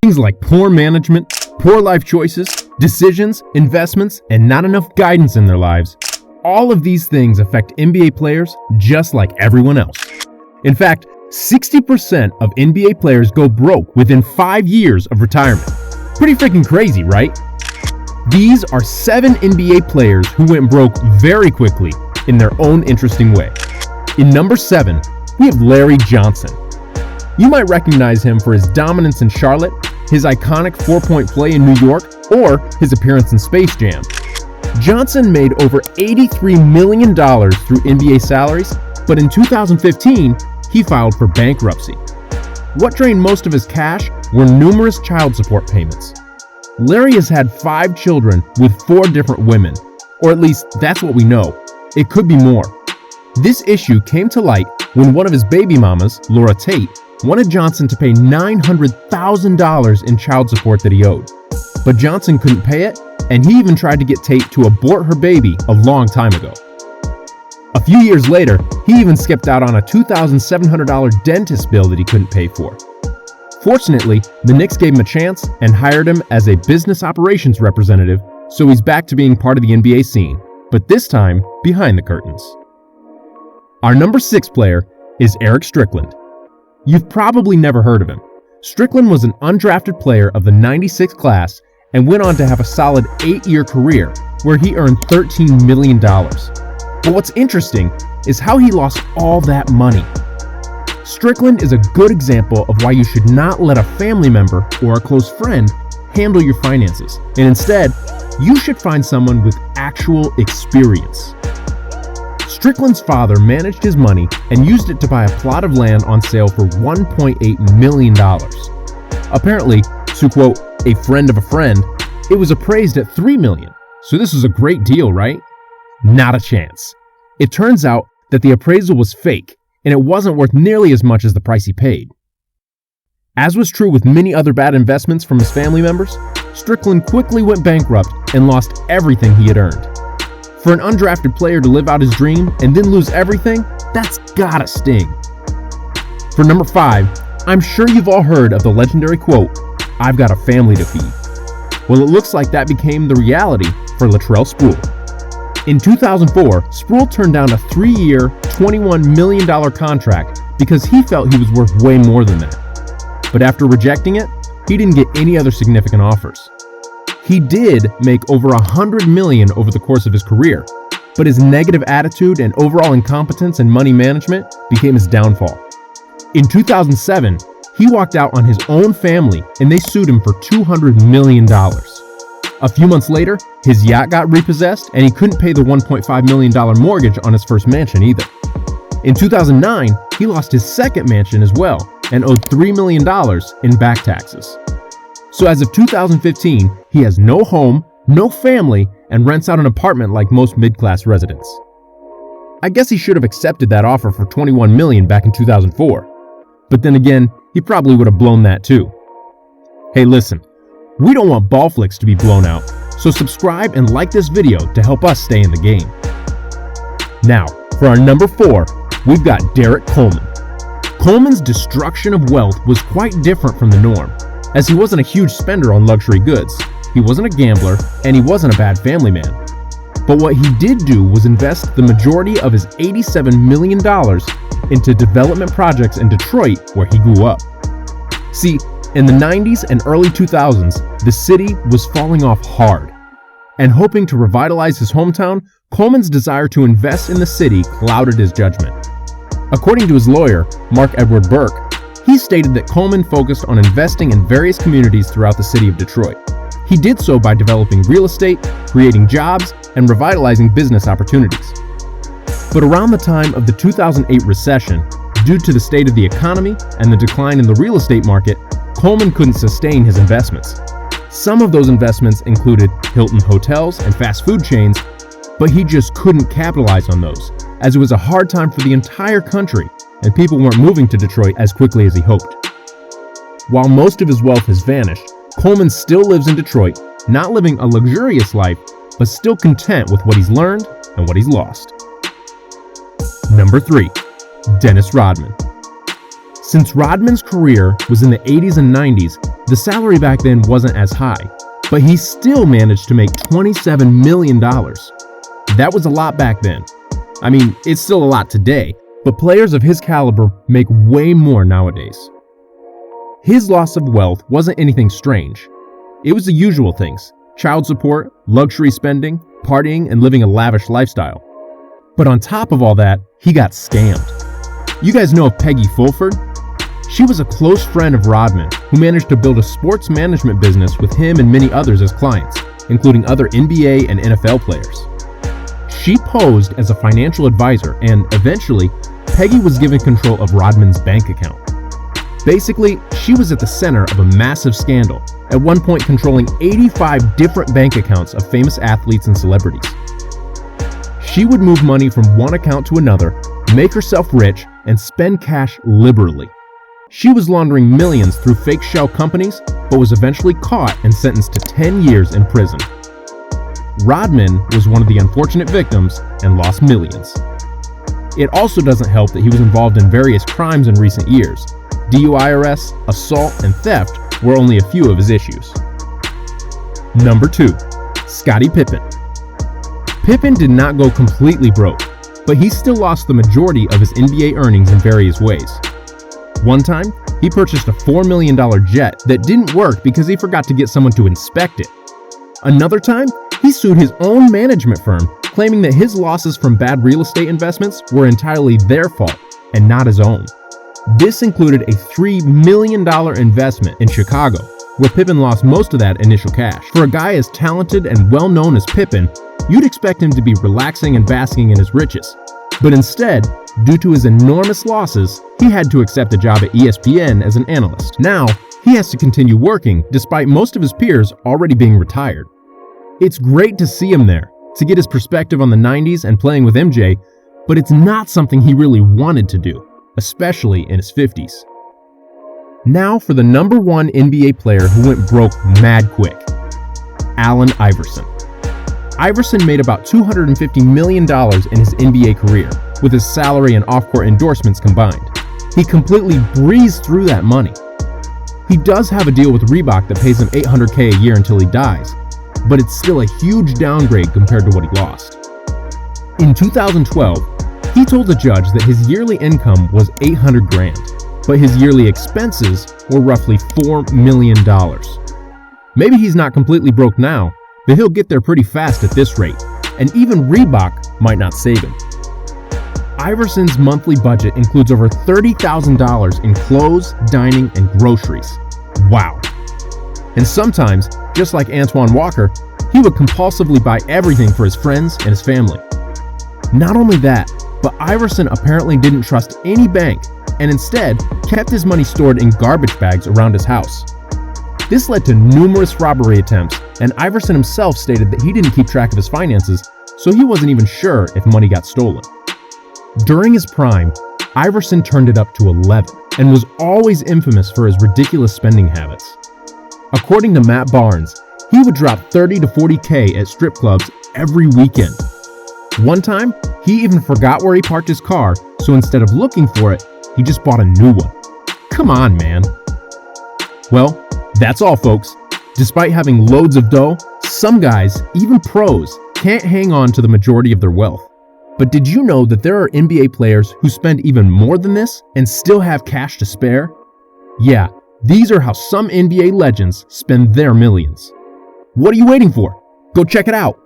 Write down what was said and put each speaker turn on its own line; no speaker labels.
Things like poor management, poor life choices, decisions, investments, and not enough guidance in their lives. All of these things affect NBA players just like everyone else. In fact, 60% of NBA players go broke within 5 years of retirement. Pretty freaking crazy, right? These are 7 NBA players who went broke very quickly in their own interesting way. In number 7, we have Larry Johnson. You might recognize him for his dominance in Charlotte, his iconic 4-point play in New York, or his appearance in Space Jam. Johnson made over $83 million through NBA salaries, but in 2015, he filed for bankruptcy. What drained most of his cash were numerous child support payments. Larry has had 5 children with 4 different women, or at least that's what we know. It could be more. This issue came to light when one of his baby mamas, Laura Tate, wanted Johnson to pay $900,000 in child support that he owed. But Johnson couldn't pay it, and he even tried to get Tate to abort her baby a long time ago. A few years later, he even skipped out on a $2,700 dentist bill that he couldn't pay for. Fortunately, the Knicks gave him a chance and hired him as a business operations representative, so he's back to being part of the NBA scene, but this time behind the curtains. Our number 6 player is Eric Strickland. You've probably never heard of him. Strickland was an undrafted player of the '96 class and went on to have a solid 8-year career where he earned $13 million. But what's interesting is how he lost all that money. Strickland is a good example of why you should not let a family member or a close friend handle your finances, and instead, you should find someone with actual experience. Strickland's father managed his money and used it to buy a plot of land on sale for $1.8 million. Apparently, to quote a friend of a friend, it was appraised at $3 million. So this is a great deal, right? Not a chance. It turns out that the appraisal was fake, and it wasn't worth nearly as much as the price he paid. As was true with many other bad investments from his family members, Strickland quickly went bankrupt and lost everything he had earned. For an undrafted player to live out his dream and then lose everything, that's gotta sting. For number 5, I'm sure you've all heard of the legendary quote, "I've got a family to feed." Well, it looks like that became the reality for Latrell Sprewell. In 2004, Sprewell turned down a 3-year, $21 million contract because he felt he was worth way more than that. But after rejecting it, he didn't get any other significant offers. He did make over $100 million over the course of his career, but his negative attitude and overall incompetence in money management became his downfall. In 2007, he walked out on his own family and they sued him for $200 million. A few months later, his yacht got repossessed and he couldn't pay the $1.5 million mortgage on his first mansion either. In 2009, he lost his second mansion as well and owed $3 million in back taxes. So as of 2015, he has no home, no family, and rents out an apartment like most mid-class residents. I guess he should have accepted that offer for $21 million back in 2004. But then again, he probably would have blown that too. Hey listen, we don't want BallFlix to be blown out, so subscribe and like this video to help us stay in the game. Now, for our number 4, we've got Derek Coleman. Coleman's destruction of wealth was quite different from the norm, as he wasn't a huge spender on luxury goods, he wasn't a gambler, and he wasn't a bad family man. But what he did do was invest the majority of his $87 million into development projects in Detroit, where he grew up. See, in the 90s and early 2000s, the city was falling off hard. And hoping to revitalize his hometown, Coleman's desire to invest in the city clouded his judgment. According to his lawyer, Mark Edward Burke, he stated that Coleman focused on investing in various communities throughout the city of Detroit. He did so by developing real estate, creating jobs, and revitalizing business opportunities. But around the time of the 2008 recession, due to the state of the economy and the decline in the real estate market, Coleman couldn't sustain his investments. Some of those investments included Hilton hotels and fast food chains, but he just couldn't capitalize on those, as it was a hard time for the entire country and people weren't moving to Detroit as quickly as he hoped. While most of his wealth has vanished, Coleman still lives in Detroit, not living a luxurious life, but still content with what he's learned and what he's lost. Number 3, Dennis Rodman. Since Rodman's career was in the 80s and 90s, The salary back then wasn't as high, but he still managed to make $27 million. That was a lot back then. I mean, it's still a lot today, but players of his caliber make way more nowadays. His loss of wealth wasn't anything strange. It was the usual things: child support, luxury spending, partying, and living a lavish lifestyle. But on top of all that, he got scammed. You guys know of Peggy Fulford? She was a close friend of Rodman, who managed to build a sports management business with him and many others as clients, including other NBA and NFL players. She posed as a financial advisor, and eventually, Peggy was given control of Rodman's bank account. Basically, she was at the center of a massive scandal, at one point controlling 85 different bank accounts of famous athletes and celebrities. She would move money from one account to another, make herself rich, and spend cash liberally. She was laundering millions through fake shell companies, but was eventually caught and sentenced to 10 years in prison. Rodman was one of the unfortunate victims and lost millions. It also doesn't help that he was involved in various crimes in recent years. DUI arrests, assault, and theft were only a few of his issues. Number 2. Scottie Pippen. Pippen did not go completely broke, but he still lost the majority of his NBA earnings in various ways. One time, he purchased a $4 million jet that didn't work because he forgot to get someone to inspect it. Another time, he sued his own management firm, claiming that his losses from bad real estate investments were entirely their fault and not his own. This included a $3 million investment in Chicago, where Pippen lost most of that initial cash. For a guy as talented and well-known as Pippen, you'd expect him to be relaxing and basking in his riches. But instead, due to his enormous losses, he had to accept a job at ESPN as an analyst. Now, he has to continue working despite most of his peers already being retired. It's great to see him there, to get his perspective on the 90s and playing with MJ, but it's not something he really wanted to do, especially in his 50s. Now for the number 1 NBA player who went broke mad quick, Allen Iverson. Iverson made about $250 million in his NBA career, with his salary and off-court endorsements combined. He completely breezed through that money. He does have a deal with Reebok that pays him $800K a year until he dies, but it's still a huge downgrade compared to what he lost. In 2012, he told the judge that his yearly income was $800,000, but his yearly expenses were roughly $4 million. Maybe he's not completely broke now, but he'll get there pretty fast at this rate, and even Reebok might not save him. Iverson's monthly budget includes over $30,000 in clothes, dining, and groceries. Wow. And sometimes, just like Antoine Walker, he would compulsively buy everything for his friends and his family. Not only that, but Iverson apparently didn't trust any bank and instead kept his money stored in garbage bags around his house. This led to numerous robbery attempts, and Iverson himself stated that he didn't keep track of his finances, so he wasn't even sure if money got stolen. During his prime, Iverson turned it up to 11 and was always infamous for his ridiculous spending habits. According to Matt Barnes, he would drop $30 to $40K at strip clubs every weekend. One time, he even forgot where he parked his car, so instead of looking for it, he just bought a new one. Come on, man. Well, that's all, folks. Despite having loads of dough, some guys, even pros, can't hang on to the majority of their wealth. But did you know that there are NBA players who spend even more than this and still have cash to spare? Yeah, these are how some NBA legends spend their millions. What are you waiting for? Go check it out.